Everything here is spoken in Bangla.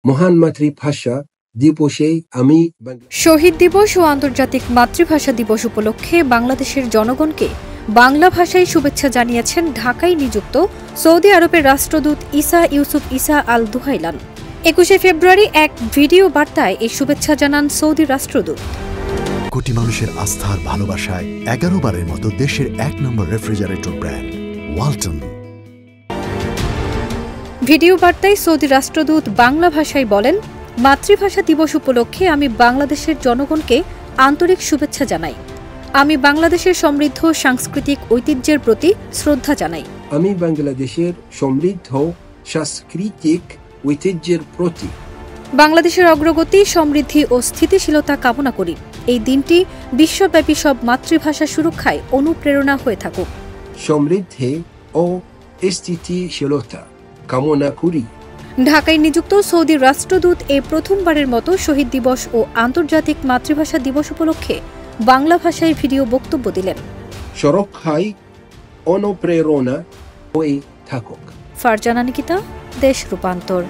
মহান মাতৃভাষা দিবসে আমি শহীদ দিবস ও আন্তর্জাতিক মাতৃভাষা দিবস উপলক্ষে বাংলাদেশের জনগণকে বাংলা ভাষায় শুভেচ্ছা জানিয়েছেন ঢাকায় নিযুক্ত সৌদি আরবের রাষ্ট্রদূত ইসা ইউসুফ ইসা আল দুহাইলান। ২১শে ফেব্রুয়ারি এক ভিডিও বার্তায় এই শুভেচ্ছা জানান সৌদি রাষ্ট্রদূত। কোটি মানুষের আস্থার ভালোবাসায় ১১ বারের মতো দেশের ১ নম্বর রেফ্রিজারেটর ব্র্যান্ড ওয়ালটন। ভিডিও বার্তায় সৌদি রাষ্ট্রদূত বাংলা ভাষায় বলেন, মাতৃভাষা দিবস উপলক্ষে আমি বাংলাদেশের জনগণকে আন্তরিক শুভেচ্ছা জানাই। আমি বাংলাদেশের সমৃদ্ধ সাংস্কৃতিক ঐতিহ্যের প্রতি শ্রদ্ধা জানাই। আমি বাংলাদেশের সমৃদ্ধ সাংস্কৃতিক ঐতিহ্যের প্রতি বাংলাদেশের অগ্রগতি, সমৃদ্ধি ও স্থিতিশীলতা কামনা করি। এই দিনটি বিশ্বব্যাপী সব মাতৃভাষা সুরক্ষায় অনুপ্রেরণা হয়ে থাকুক। সমৃদ্ধি ও স্থিতিশীলতা কামনা করি। ঢাকায় নিযুক্ত সৌদি রাষ্ট্রদূত এই প্রথমবারের মতো শহীদ দিবস ও আন্তর্জাতিক মাতৃভাষা দিবস উপলক্ষে বাংলা ভাষায় ভিডিও বক্তব্য দিলেন। সুরক্ষায় অনুপ্রেরণা হয়ে থাকুক। ফারজানা নিকিতা, দেশ রূপান্তর।